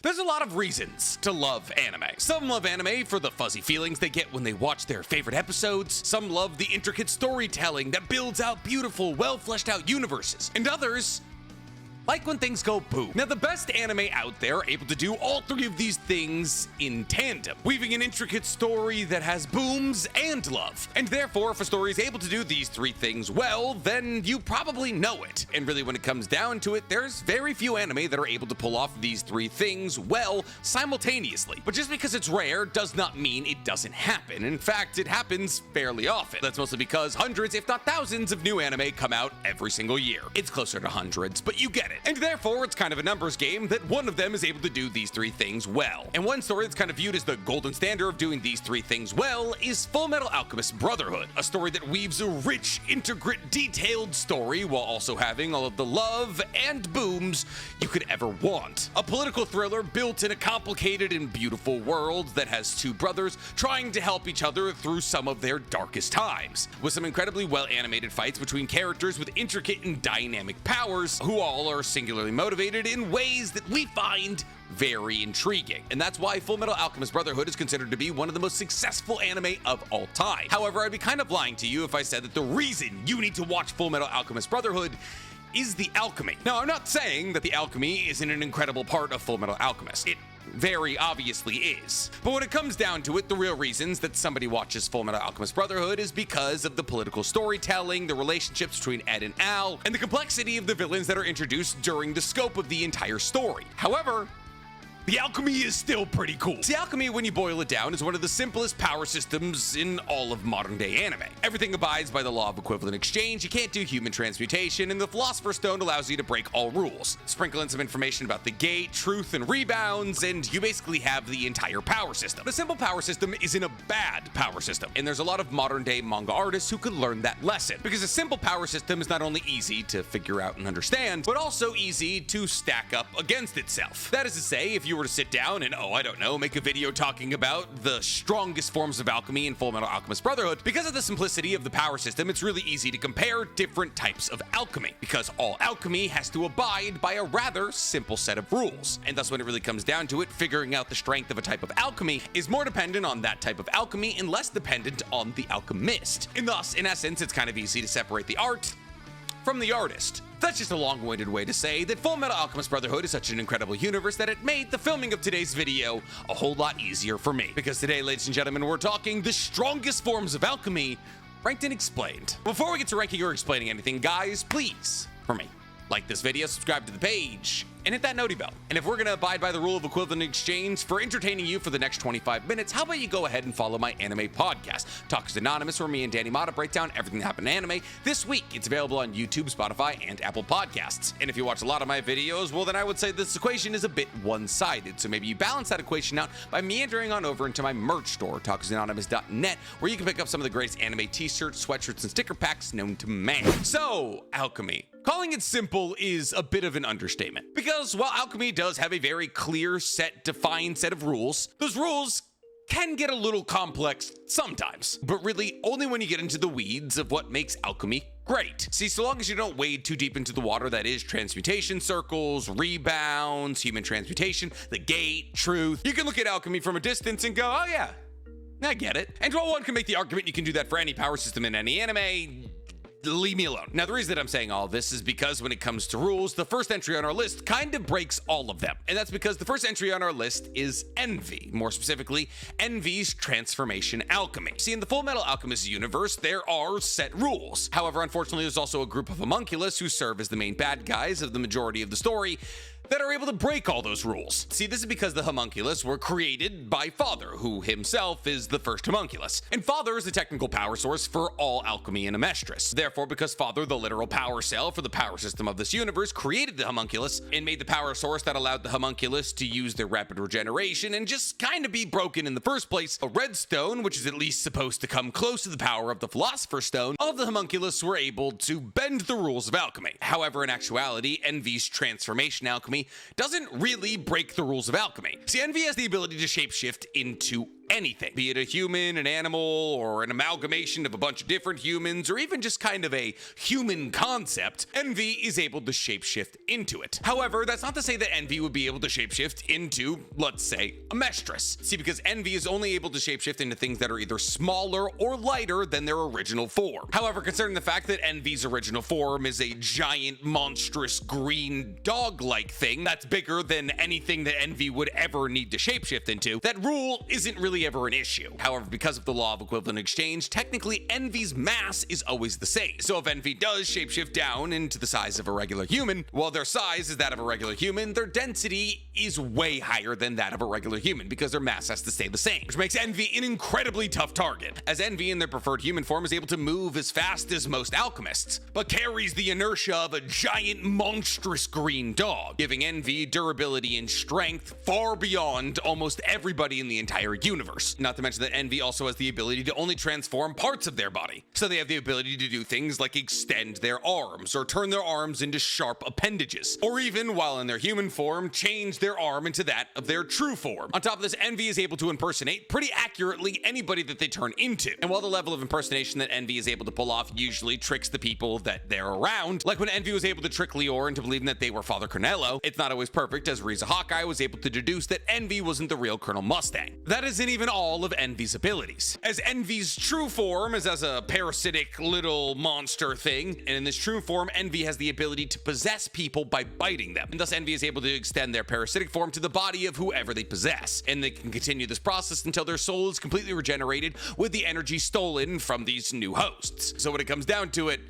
There's a lot of reasons to love anime. Some love anime for the fuzzy feelings they get when they watch their favorite episodes. Some love the intricate storytelling that builds out beautiful, well-fleshed out universes. And others like when things go boom. Now, the best anime out there are able to do all three of these things in tandem, weaving an intricate story that has booms and love. And therefore, if a story is able to do these three things well, then you probably know it. And really, when it comes down to it, there's very few anime that are able to pull off these three things well simultaneously. But just because it's rare does not mean it doesn't happen. In fact, it happens fairly often. That's mostly because hundreds, if not thousands, of new anime come out every single year. It's closer to hundreds, but you get it. And therefore, it's kind of a numbers game that one of them is able to do these three things well. And one story that's kind of viewed as the golden standard of doing these three things well is Fullmetal Alchemist Brotherhood, a story that weaves a rich, intricate, detailed story while also having all of the love and booms you could ever want. A political thriller built in a complicated and beautiful world that has two brothers trying to help each other through some of their darkest times, with some incredibly well animated fights between characters with intricate and dynamic powers who all are singularly motivated in ways that we find very intriguing. And that's why Fullmetal Alchemist Brotherhood is considered to be one of the most successful anime of all time. However, I'd be kind of lying to you if I said that the reason you need to watch Fullmetal Alchemist Brotherhood is the alchemy. Now, I'm not saying that the alchemy isn't an incredible part of Fullmetal Alchemist. It very obviously is. But when it comes down to it, the real reasons that somebody watches Fullmetal Alchemist Brotherhood is because of the political storytelling, the relationships between Ed and Al, and the complexity of the villains that are introduced during the scope of the entire story. However, the alchemy is still pretty cool. See, alchemy, when you boil it down, is one of the simplest power systems in all of modern day anime. Everything abides by the law of equivalent exchange, you can't do human transmutation, and the Philosopher's Stone allows you to break all rules. Sprinkle in some information about the gate, truth, and rebounds, and you basically have the entire power system. The simple power system isn't a bad power system, and there's a lot of modern day manga artists who could learn that lesson, because a simple power system is not only easy to figure out and understand, but also easy to stack up against itself. That is to say, if you were to sit down and, make a video talking about the strongest forms of alchemy in Fullmetal Alchemist Brotherhood, because of the simplicity of the power system, it's really easy to compare different types of alchemy, because all alchemy has to abide by a rather simple set of rules. And thus, when it really comes down to it, figuring out the strength of a type of alchemy is more dependent on that type of alchemy and less dependent on the alchemist. And thus, in essence, it's kind of easy to separate the art from the artist. That's just a long-winded way to say that Fullmetal Alchemist Brotherhood is such an incredible universe that it made the filming of today's video a whole lot easier for me. Because today, ladies and gentlemen, we're talking the strongest forms of alchemy, ranked and explained. Before we get to ranking or explaining anything, guys, please, for me, like this video, subscribe to the page, and hit that noti bell. And if we're gonna abide by the rule of equivalent exchange for entertaining you for the next 25 minutes, how about you go ahead and follow my anime podcast, Talk is Anonymous, where me and Danny Mata break down everything that happened in anime. This week, it's available on YouTube, Spotify, and Apple Podcasts. And if you watch a lot of my videos, well, then I would say this equation is a bit one-sided. So maybe you balance that equation out by meandering on over into my merch store, talkisanonymous.net, where you can pick up some of the greatest anime t-shirts, sweatshirts, and sticker packs known to man. So, alchemy. Calling it simple is a bit of an understatement, because while alchemy does have a very clear defined set of rules, those rules can get a little complex sometimes, but really only when you get into the weeds of what makes alchemy great. See, so long as you don't wade too deep into the water that is transmutation circles, rebounds, human transmutation, the gate, truth, you can look at alchemy from a distance and go, oh yeah, I get it. And while one can make the argument you can do that for any power system in any anime, leave me alone. Now, the reason that I'm saying all this is because when it comes to rules, the first entry on our list kind of breaks all of them. And that's because the first entry on our list is Envy. More specifically, Envy's transformation alchemy. See, in the Fullmetal Alchemist universe, there are set rules. However, unfortunately, there's also a group of homunculus who serve as the main bad guys of the majority of the story that are able to break all those rules. See, this is because the homunculus were created by Father, who himself is the first homunculus. And Father is the technical power source for all alchemy in Amestris. Therefore, because Father, the literal power cell for the power system of this universe, created the homunculus and made the power source that allowed the homunculus to use their rapid regeneration and just kind of be broken in the first place, a red stone, which is at least supposed to come close to the power of the Philosopher's Stone, all of the homunculus were able to bend the rules of alchemy. However, in actuality, Envy's transformation alchemy doesn't really break the rules of alchemy. See, Envy has the ability to shapeshift into anything, be it a human, an animal, or an amalgamation of a bunch of different humans, or even just kind of a human concept, Envy is able to shapeshift into it. However, that's not to say that Envy would be able to shapeshift into, let's say, a Mestress. See, because Envy is only able to shapeshift into things that are either smaller or lighter than their original form. However, considering the fact that Envy's original form is a giant, monstrous, green, dog-like thing that's bigger than anything that Envy would ever need to shapeshift into, that rule isn't really ever an issue. However, because of the law of equivalent exchange, technically Envy's mass is always the same. So if Envy does shapeshift down into the size of a regular human, while their size is that of a regular human, their density is way higher than that of a regular human because their mass has to stay the same, which makes Envy an incredibly tough target, as Envy in their preferred human form is able to move as fast as most alchemists, but carries the inertia of a giant, monstrous green dog, giving Envy durability and strength far beyond almost everybody in the entire universe. Not to mention that Envy also has the ability to only transform parts of their body. So they have the ability to do things like extend their arms, or turn their arms into sharp appendages, or even, while in their human form, change their arm into that of their true form. On top of this, Envy is able to impersonate pretty accurately anybody that they turn into. And while the level of impersonation that Envy is able to pull off usually tricks the people that they're around, like when Envy was able to trick Lior into believing that they were Father Cornello, it's not always perfect, as Riza Hawkeye was able to deduce that Envy wasn't the real Colonel Mustang. That isn't even all of Envy's abilities, as Envy's true form is as a parasitic little monster thing, and in this true form, Envy has the ability to possess people by biting them, and thus Envy is able to extend their parasitic form to the body of whoever they possess, and they can continue this process until their soul is completely regenerated with the energy stolen from these new hosts. So when it comes down to it,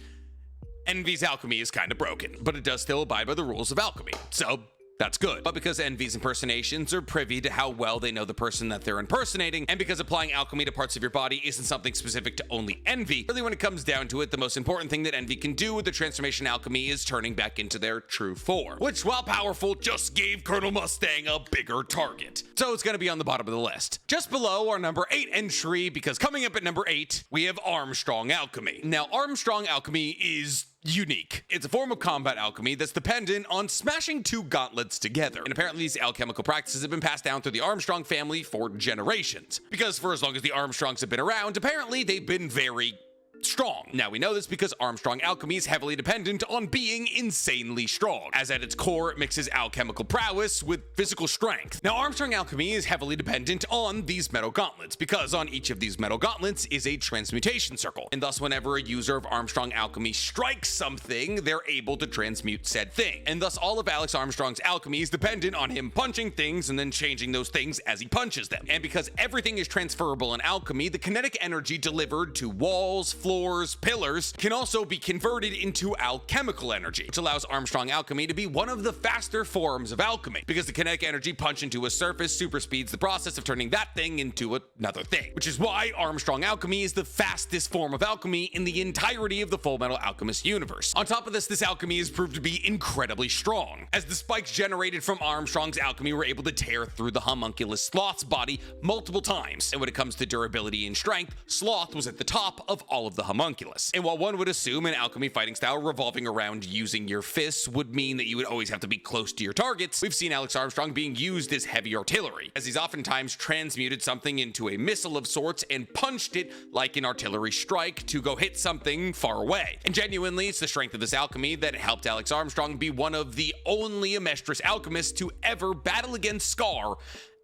Envy's alchemy is kind of broken, but it does still abide by the rules of alchemy, so that's good. But because Envy's impersonations are privy to how well they know the person that they're impersonating, and because applying alchemy to parts of your body isn't something specific to only Envy, really when it comes down to it, the most important thing that Envy can do with the transformation alchemy is turning back into their true form, which, while powerful, just gave Colonel Mustang a bigger target. So it's gonna be on the bottom of the list, just below our number 8 entry, because coming up at number 8, we have Armstrong Alchemy. Now, Armstrong Alchemy is unique. It's a form of combat alchemy that's dependent on smashing two gauntlets together. And apparently these alchemical practices have been passed down through the Armstrong family for generations. Because for as long as the Armstrongs have been around, apparently they've been very strong. Now we know this because Armstrong alchemy is heavily dependent on being insanely strong, as at its core it mixes alchemical prowess with physical strength. Now Armstrong alchemy is heavily dependent on these metal gauntlets, because on each of these metal gauntlets is a transmutation circle, and thus whenever a user of Armstrong alchemy strikes something, they're able to transmute said thing, and thus all of Alex Armstrong's alchemy is dependent on him punching things and then changing those things as he punches them. And because everything is transferable in alchemy, the kinetic energy delivered to walls, floors, pillars can also be converted into alchemical energy, which allows Armstrong alchemy to be one of the faster forms of alchemy, because the kinetic energy punched into a surface superspeeds the process of turning that thing into another thing, which is why Armstrong alchemy is the fastest form of alchemy in the entirety of the Fullmetal Alchemist universe. On top of this, this alchemy is proved to be incredibly strong, as the spikes generated from Armstrong's alchemy were able to tear through the homunculus Sloth's body multiple times, and when it comes to durability and strength, Sloth was at the top of all of the homunculus. And while one would assume an alchemy fighting style revolving around using your fists would mean that you would always have to be close to your targets, we've seen Alex Armstrong being used as heavy artillery, as he's oftentimes transmuted something into a missile of sorts and punched it like an artillery strike to go hit something far away. And genuinely, it's the strength of this alchemy that helped Alex Armstrong be one of the only Amestris alchemists to ever battle against Scar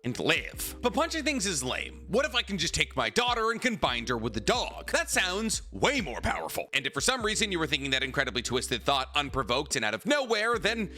and live. But punching things is lame. What if I can just take my daughter and combine her with the dog? That sounds way more powerful. And if for some reason you were thinking that incredibly twisted thought unprovoked and out of nowhere, then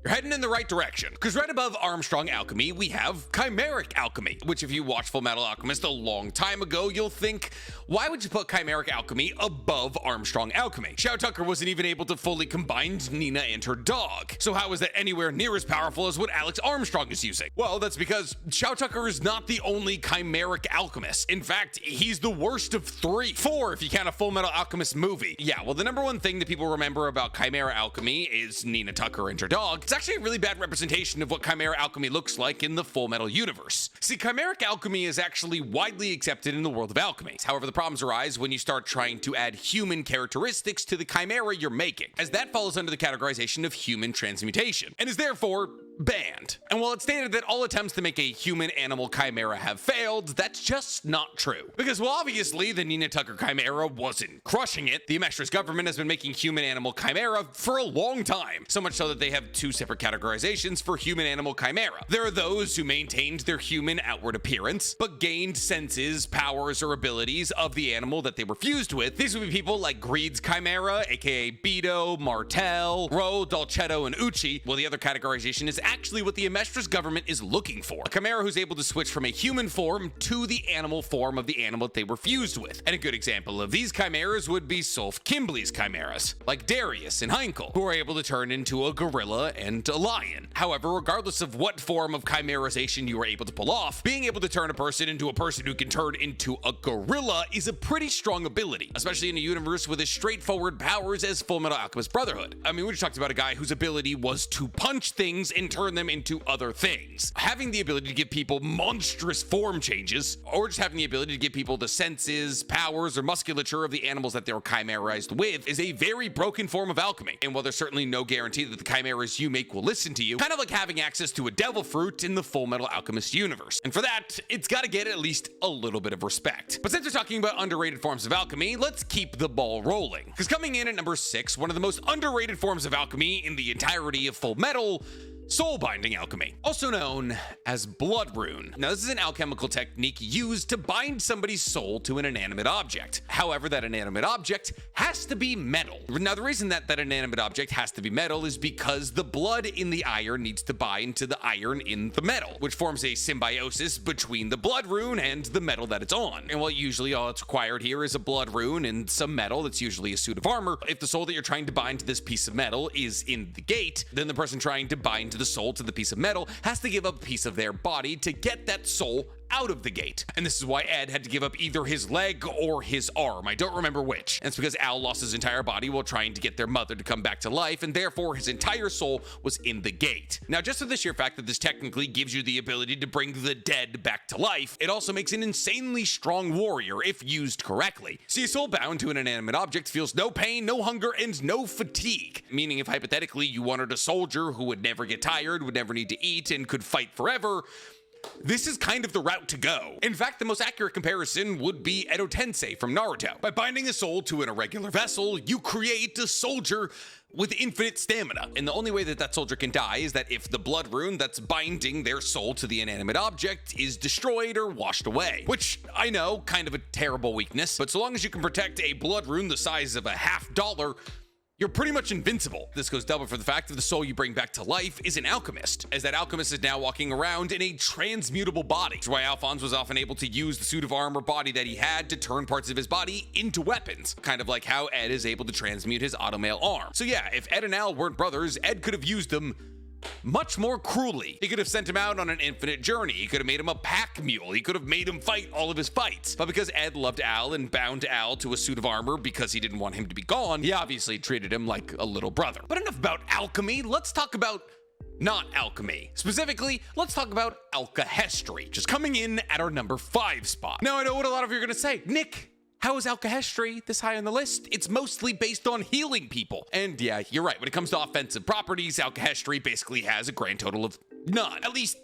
you're heading in the right direction, because right above Armstrong Alchemy, we have Chimeric Alchemy, which if you watched Fullmetal Alchemist a long time ago, you'll think, why would you put Chimeric Alchemy above Armstrong Alchemy? Shao Tucker wasn't even able to fully combine Nina and her dog, so how is that anywhere near as powerful as what Alex Armstrong is using? Well, that's because Shao Tucker is not the only Chimeric Alchemist. In fact, he's the worst of 3. 4 if you count a Fullmetal Alchemist movie. Yeah, well, the number one thing that people remember about Chimera Alchemy is Nina Tucker and her dog. It's actually a really bad representation of what Chimera alchemy looks like in the Fullmetal universe. See, Chimeric alchemy is actually widely accepted in the world of alchemy. However, the problems arise when you start trying to add human characteristics to the chimera you're making, as that falls under the categorization of human transmutation, and is therefore banned. And while it's stated that all attempts to make a human-animal chimera have failed, that's just not true. Because, well, obviously, the Nina Tucker chimera wasn't crushing it. The Amestris government has been making human-animal chimera for a long time, so much so that they have two separate categorizations for human-animal chimera. There are those who maintained their human outward appearance, but gained senses, powers, or abilities of the animal that they were fused with. These would be people like Greed's chimera, aka Beto, Martel, Ro, Dolcetto, and Uchi, while the other categorization is actually what the Amestris government is looking for. A chimera who's able to switch from a human form to the animal form of the animal that they were fused with. And a good example of these chimeras would be Sulf Kimbley's chimeras, like Darius and Heinkel, who are able to turn into a gorilla and a lion. However, regardless of what form of chimerization you are able to pull off, being able to turn a person into a person who can turn into a gorilla is a pretty strong ability, especially in a universe with as straightforward powers as Fullmetal Alchemist Brotherhood. I mean, we just talked about a guy whose ability was to punch things and turn them into other things. Having the ability to give people monstrous form changes, or just having the ability to give people the senses, powers, or musculature of the animals that they're chimerized with is a very broken form of alchemy. And while there's certainly no guarantee that the chimeras you make will listen to you, kind of like having access to a devil fruit in the Fullmetal Alchemist universe. And for that, it's gotta get at least a little bit of respect. But since we're talking about underrated forms of alchemy, let's keep the ball rolling. Because coming in at number 6, one of the most underrated forms of alchemy in the entirety of Fullmetal, soul binding alchemy, also known as blood rune. Now, this is an alchemical technique used to bind somebody's soul to an inanimate object. However, that inanimate object has to be metal. Now, the reason that inanimate object has to be metal is because the blood in the iron needs to bind to the iron in the metal, which forms a symbiosis between the blood rune and the metal that it's on. And while usually all that's required here is a blood rune and some metal, that's usually a suit of armor. If the soul that you're trying to bind to this piece of metal is in the gate, then the person trying to bind the soul to the piece of metal has to give up a piece of their body to get that soul out of the gate. And this is why Ed had to give up either his leg or his arm. I don't remember which. And it's because Al lost his entire body while trying to get their mother to come back to life, and therefore his entire soul was in the gate. Now, just for the sheer fact that this technically gives you the ability to bring the dead back to life, it also makes an insanely strong warrior if used correctly. See, a soul bound to an inanimate object feels no pain, no hunger, and no fatigue. Meaning if hypothetically you wanted a soldier who would never get tired, would never need to eat, and could fight forever, this is kind of the route to go. In fact, the most accurate comparison would be Edo Tensei from Naruto. By binding a soul to an irregular vessel, you create a soldier with infinite stamina. And the only way that that soldier can die is that if the blood rune that's binding their soul to the inanimate object is destroyed or washed away. Which, I know, kind of a terrible weakness, but so long as you can protect a blood rune the size of a $50, you're pretty much invincible. This goes double for the fact that the soul you bring back to life is an alchemist, as that alchemist is now walking around in a transmutable body. Which is why Alphonse was often able to use the suit of armor body that he had to turn parts of his body into weapons. Kind of like how Ed is able to transmute his automail arm. So yeah, if Ed and Al weren't brothers, Ed could have used them much more cruelly. He could have sent him out on an infinite journey. He could have made him a pack mule. He could have made him fight all of his fights. But because Ed loved Al and bound Al to a suit of armor because he didn't want him to be gone, he obviously treated him like a little brother. But enough about alchemy. Let's talk about not alchemy. Specifically, let's talk about Alkahestry, just coming in at our number 5 spot. Now, I know what a lot of you are gonna say. Nick, how is Alkahestry this high on the list? It's mostly based on healing people. And yeah, you're right. When it comes to offensive properties, Alkahestry basically has a grand total of none. At least,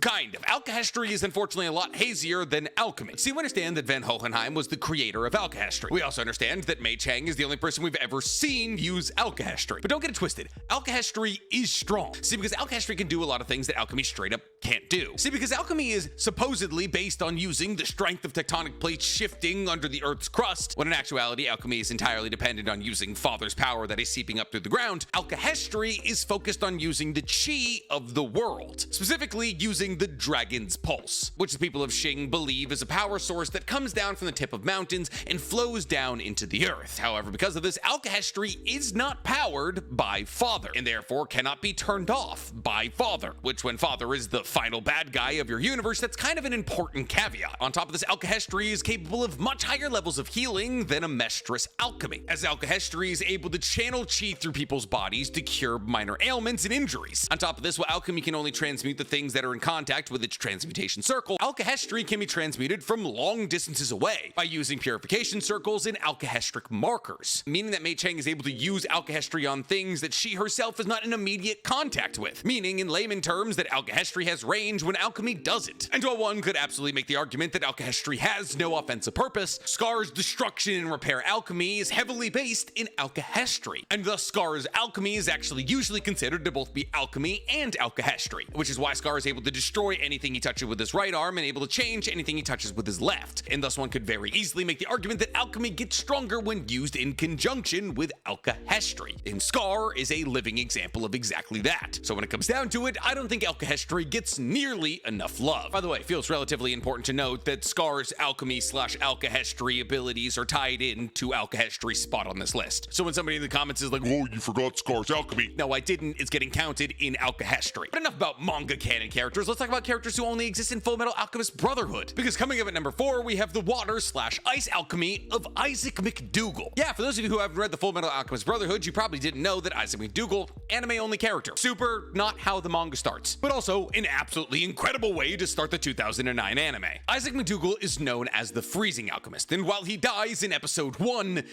kind of. Alkahestry is unfortunately a lot hazier than alchemy. See, we understand that Van Hohenheim was the creator of Alkahestry. We also understand that Mei Chang is the only person we've ever seen use Alkahestry. But don't get it twisted. Alkahestry is strong. See, because Alkahestry can do a lot of things that alchemy straight up can't do. See, because alchemy is supposedly based on using the strength of tectonic plates shifting under the Earth's crust, when in actuality, alchemy is entirely dependent on using Father's power that is seeping up through the ground. Alkahestry is focused on using the chi of the world, specifically using the Dragon's Pulse, which the people of Xing believe is a power source that comes down from the tip of mountains and flows down into the earth. However, because of this, Alkahestry is not powered by Father, and therefore cannot be turned off by Father, which when Father is the final bad guy of your universe, that's kind of an important caveat. On top of this, Alkahestry is capable of much higher levels of healing than a Mestress Alchemy, as Alkahestry is able to channel chi through people's bodies to cure minor ailments and injuries. On top of this, while Alchemy can only transmute the things that are in contact with its transmutation circle, Alkahestry can be transmuted from long distances away by using purification circles and alkahestric markers, meaning that Mei Chang is able to use Alkahestry on things that she herself is not in immediate contact with, meaning in layman terms that Alkahestry has range when Alchemy doesn't. And while one could absolutely make the argument that Alkahestry has no offensive purpose, Scar's destruction and repair alchemy is heavily based in Alkahestry, and thus Scar's alchemy is actually usually considered to both be alchemy and Alkahestry, which is why Scar is able to destroy anything he touches with his right arm and able to change anything he touches with his left. And thus one could very easily make the argument that alchemy gets stronger when used in conjunction with Alkahestry, and Scar is a living example of exactly that. So when it comes down to it, I don't think Alkahestry gets nearly enough love. By the way, it feels relatively important to note that Scar's alchemy / Alkahestry abilities are tied in to Alkahestry's spot on this list. So when somebody in the comments is like, "Oh, you forgot Scar's alchemy." No, I didn't. It's getting counted in Alkahestry. But enough about manga canon characters. Let's talk about characters who only exist in Fullmetal Alchemist Brotherhood. Because coming up at number 4, we have the water / ice alchemy of Isaac McDougal. Yeah, for those of you who haven't read the Fullmetal Alchemist Brotherhood, you probably didn't know that Isaac McDougal, anime-only character. Super not how the manga starts, but also an absolutely incredible way to start the 2009 anime. Isaac McDougal is known as the Freezing Alchemist, and while he dies in episode 1,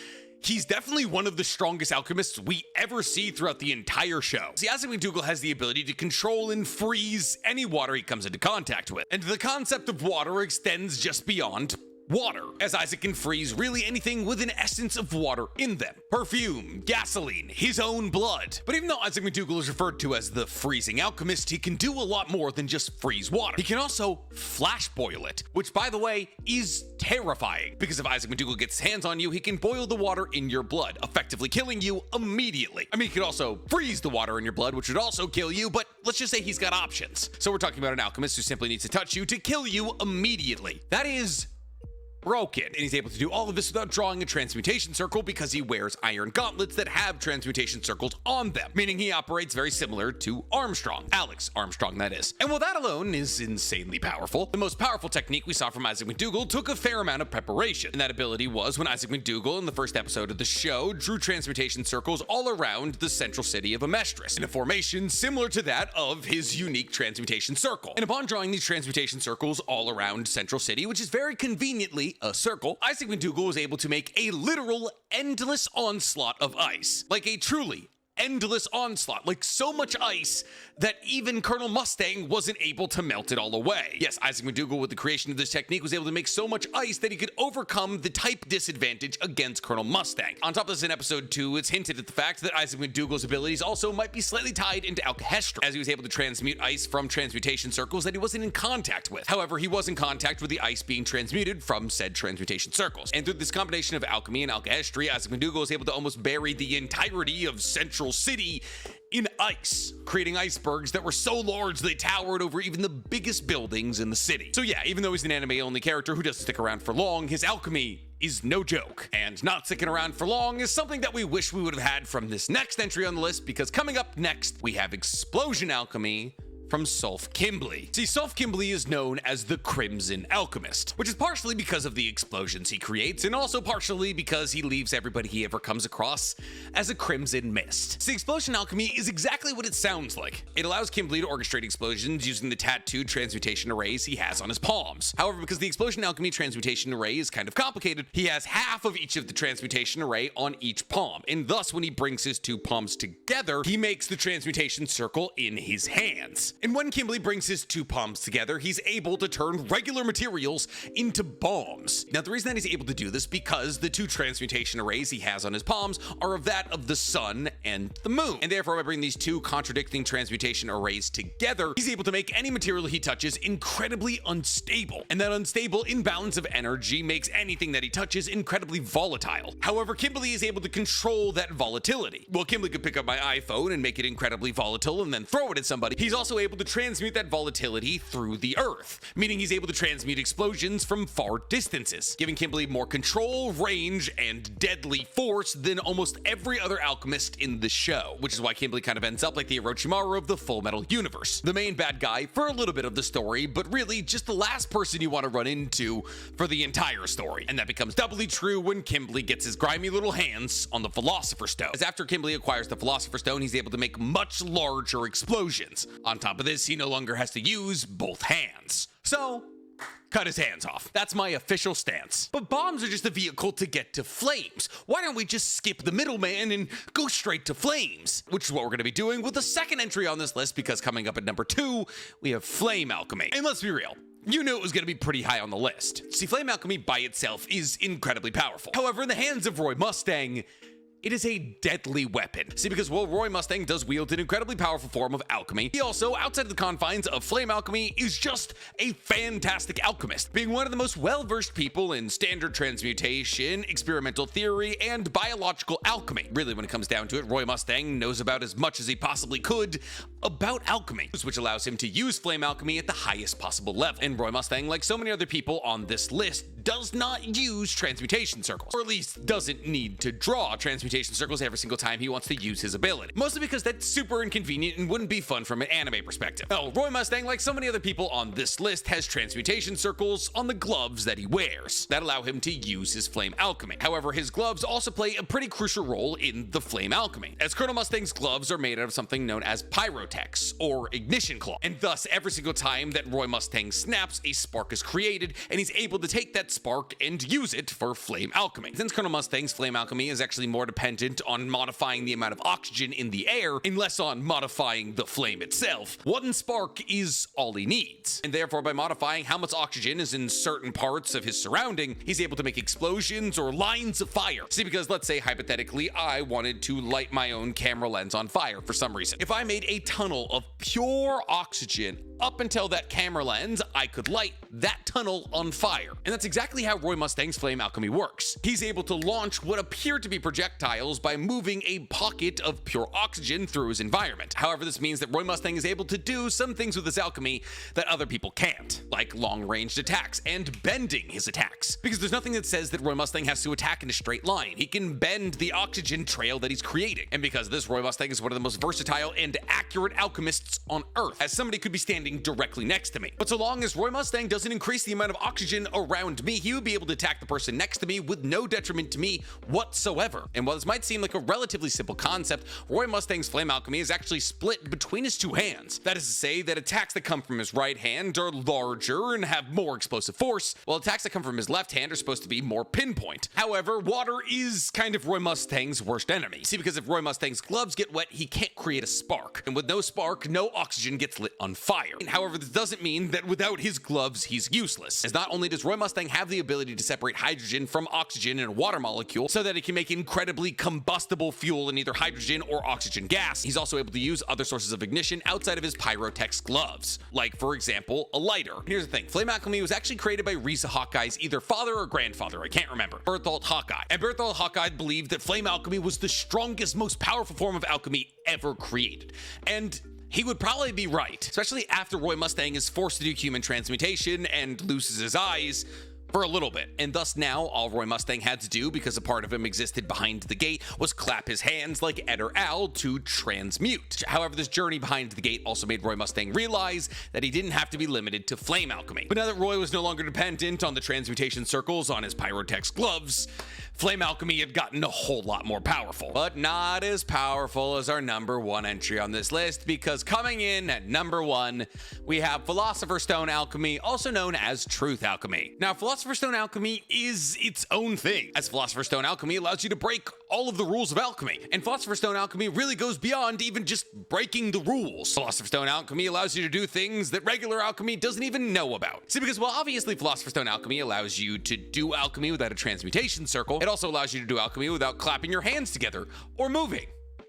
he's definitely one of the strongest alchemists we ever see throughout the entire show. See, Isaac McDougal has the ability to control and freeze any water he comes into contact with, and the concept of water extends just beyond water, as Isaac can freeze really anything with an essence of water in them. Perfume, gasoline, his own blood. But even though Isaac McDougal is referred to as the Freezing Alchemist, he can do a lot more than just freeze water. He can also flash boil it, which by the way is terrifying, because if Isaac McDougal gets his hands on you, he can boil the water in your blood, effectively killing you immediately. I mean, he could also freeze the water in your blood, which would also kill you, but let's just say he's got options. So we're talking about an alchemist who simply needs to touch you to kill you immediately. That is broken, and he's able to do all of this without drawing a transmutation circle because he wears iron gauntlets that have transmutation circles on them, meaning he operates very similar to Armstrong. Alex Armstrong, that is. And while that alone is insanely powerful, the most powerful technique we saw from Isaac McDougal took a fair amount of preparation, and that ability was when Isaac McDougal, in the first episode of the show, drew transmutation circles all around the central city of Amestris in a formation similar to that of his unique transmutation circle. And upon drawing these transmutation circles all around Central City, which is very conveniently a circle, Isaac McDougal was able to make a literal endless onslaught of ice. Like a truly endless onslaught, like so much ice that even Colonel Mustang wasn't able to melt it all away. Yes, Isaac McDougal, with the creation of this technique, was able to make so much ice that he could overcome the type disadvantage against Colonel Mustang. On top of this, in episode 2, it's hinted at the fact that Isaac McDougal's abilities also might be slightly tied into Alkahestry, as he was able to transmute ice from transmutation circles that he wasn't in contact with. However, he was in contact with the ice being transmuted from said transmutation circles. And through this combination of alchemy and Alkahestry, Isaac McDougal was able to almost bury the entirety of Central City in ice, creating icebergs that were so large they towered over even the biggest buildings in the city. So yeah, even though he's an anime-only character who doesn't stick around for long, his alchemy is no joke. And not sticking around for long is something that we wish we would have had from this next entry on the list, because coming up next, we have Explosion Alchemy from Sulf Kimbley. See, Sulf Kimbley is known as the Crimson Alchemist, which is partially because of the explosions he creates, and also partially because he leaves everybody he ever comes across as a crimson mist. See, Explosion Alchemy is exactly what it sounds like. It allows Kimbley to orchestrate explosions using the tattooed transmutation arrays he has on his palms. However, because the Explosion Alchemy transmutation array is kind of complicated, he has half of each of the transmutation array on each palm, and thus when he brings his two palms together, he makes the transmutation circle in his hands. And when Kimbley brings his two palms together, he's able to turn regular materials into bombs. Now, the reason that he's able to do this because the two transmutation arrays he has on his palms are of that of the sun and the moon. And therefore, by bringing these two contradicting transmutation arrays together, he's able to make any material he touches incredibly unstable. And that unstable imbalance of energy makes anything that he touches incredibly volatile. However, Kimbley is able to control that volatility. Well, Kimbley could pick up my iPhone and make it incredibly volatile and then throw it at somebody. He's also able able to transmute that volatility through the earth, meaning he's able to transmute explosions from far distances, giving Kimberly more control, range, and deadly force than almost every other alchemist in the show, which is why Kimberly kind of ends up like the Orochimaru of the Fullmetal universe, the main bad guy for a little bit of the story, but really just the last person you want to run into for the entire story. And that becomes doubly true when Kimberly gets his grimy little hands on the Philosopher Stone, as after Kimberly acquires the Philosopher Stone, he's able to make much larger explosions. On top of this, he no longer has to use both hands. So, cut his hands off. That's my official stance. But bombs are just a vehicle to get to flames. Why don't we just skip the middleman and go straight to flames? Which is what we're going to be doing with the second entry on this list, because coming up at number 2, we have Flame Alchemy. And let's be real, you knew it was going to be pretty high on the list. See, Flame Alchemy by itself is incredibly powerful. However, in the hands of Roy Mustang, it is a deadly weapon. See, because while Roy Mustang does wield an incredibly powerful form of alchemy, he also, outside of the confines of flame alchemy, is just a fantastic alchemist, being one of the most well-versed people in standard transmutation, experimental theory, and biological alchemy. Really, when it comes down to it, Roy Mustang knows about as much as he possibly could about alchemy, which allows him to use flame alchemy at the highest possible level. And Roy Mustang, like so many other people on this list, does not use transmutation circles, or at least doesn't need to draw transmutation circles every single time he wants to use his ability. Mostly because that's super inconvenient and wouldn't be fun from an anime perspective. Oh, Roy Mustang, like so many other people on this list, has transmutation circles on the gloves that he wears that allow him to use his flame alchemy. However, his gloves also play a pretty crucial role in the flame alchemy, as Colonel Mustang's gloves are made out of something known as pyrotex, or ignition cloth, and thus every single time that Roy Mustang snaps, a spark is created, and he's able to take that spark and use it for flame alchemy. Since Colonel Mustang's flame alchemy is actually more dependent on modifying the amount of oxygen in the air and less on modifying the flame itself, one spark is all he needs. And therefore, by modifying how much oxygen is in certain parts of his surrounding, he's able to make explosions or lines of fire. See, because let's say hypothetically, I wanted to light my own camera lens on fire for some reason. If I made a tunnel of pure oxygen up until that camera lens, I could light that tunnel on fire. And that's exactly how Roy Mustang's flame alchemy works. He's able to launch what appear to be projectiles by moving a pocket of pure oxygen through his environment. However, this means that Roy Mustang is able to do some things with his alchemy that other people can't, like long-ranged attacks and bending his attacks. Because there's nothing that says that Roy Mustang has to attack in a straight line. He can bend the oxygen trail that he's creating. And because of this, Roy Mustang is one of the most versatile and accurate alchemists on Earth, as somebody could be standing directly next to me. But so long as Roy Mustang doesn't increase the amount of oxygen around me, he would be able to attack the person next to me with no detriment to me whatsoever. And while this might seem like a relatively simple concept, Roy Mustang's flame alchemy is actually split between his two hands. That is to say that attacks that come from his right hand are larger and have more explosive force, while attacks that come from his left hand are supposed to be more pinpoint. However, water is kind of Roy Mustang's worst enemy. See, because if Roy Mustang's gloves get wet, he can't create a spark. And with no spark, no oxygen gets lit on fire. However, this doesn't mean that without his gloves, he's useless, as not only does Roy Mustang have the ability to separate hydrogen from oxygen in a water molecule so that it can make incredibly combustible fuel in either hydrogen or oxygen gas, he's also able to use other sources of ignition outside of his pyrotex gloves, like, for example, a lighter. And here's the thing, flame alchemy was actually created by Risa Hawkeye's either father or grandfather, I can't remember, Berthold Hawkeye. And Berthold Hawkeye believed that flame alchemy was the strongest, most powerful form of alchemy ever created. And he would probably be right, especially after Roy Mustang is forced to do human transmutation and loses his eyes for a little bit. And thus now, all Roy Mustang had to do, because a part of him existed behind the gate, was clap his hands like Ed or Al to transmute. However, this journey behind the gate also made Roy Mustang realize that he didn't have to be limited to flame alchemy. But now that Roy was no longer dependent on the transmutation circles on his pyrotex gloves, flame alchemy had gotten a whole lot more powerful. But not as powerful as our number 1 entry on this list, because coming in at number 1, we have Philosopher Stone Alchemy, also known as Truth Alchemy. Now, Philosopher Stone Alchemy is its own thing, as Philosopher Stone Alchemy allows you to break all of the rules of alchemy, and Philosopher Stone Alchemy really goes beyond even just breaking the rules. Philosopher Stone Alchemy allows you to do things that regular alchemy doesn't even know about. See, because while obviously Philosopher Stone Alchemy allows you to do alchemy without a transmutation circle, it also allows you to do alchemy without clapping your hands together or moving.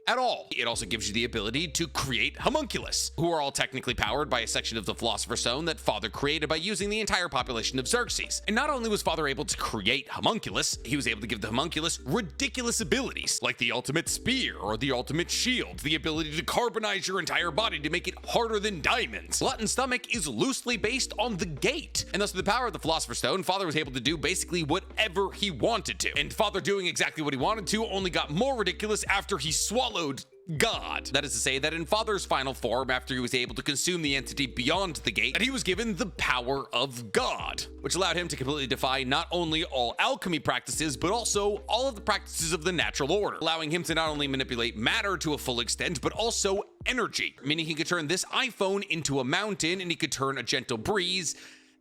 at all. It also gives you the ability to create homunculus, who are all technically powered by a section of the Philosopher's Stone that Father created by using the entire population of Xerxes. And not only was Father able to create homunculus, he was able to give the homunculus ridiculous abilities, like the ultimate spear or the ultimate shield, the ability to carbonize your entire body to make it harder than diamonds. Glutton's stomach is loosely based on the gate, and thus with the power of the Philosopher's Stone, Father was able to do basically whatever he wanted to. And Father doing exactly what he wanted to only got more ridiculous after he swallowed God. That is to say that in Father's final form, after he was able to consume the entity beyond the gate, that he was given the power of God, which allowed him to completely defy not only all alchemy practices, but also all of the practices of the natural order, allowing him to not only manipulate matter to a full extent, but also energy, meaning he could turn this iPhone into a mountain, and he could turn a gentle breeze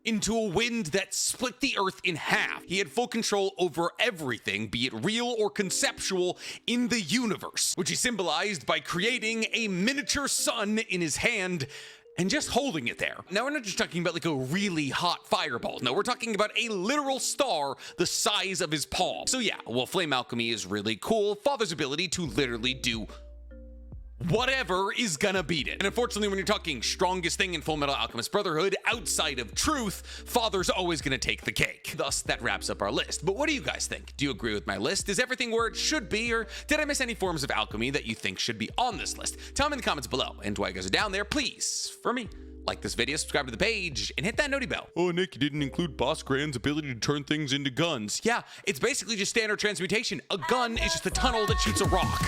into a wind that split the earth in half. He had full control over everything, be it real or conceptual, in the universe, which he symbolized by creating a miniature sun in his hand and just holding it there. Now, we're not just talking about like a really hot fireball. No, we're talking about a literal star the size of his palm. So yeah, while flame alchemy is really cool, Father's ability to literally do whatever is gonna beat it. And unfortunately, when you're talking strongest thing in Fullmetal Alchemist Brotherhood outside of truth, Father's always gonna take the cake. Thus, that wraps up our list. But what do you guys think? Do you agree with my list? Is everything where it should be, or did I miss any forms of alchemy that you think should be on this list? Tell me in the comments below. And while you guys are down there, please, for me, like this video, subscribe to the page, and hit that noti bell. Oh, Nick, you didn't include Boss Grand's ability to turn things into guns. Yeah, it's basically just standard transmutation. A gun is just a tunnel that shoots a rock.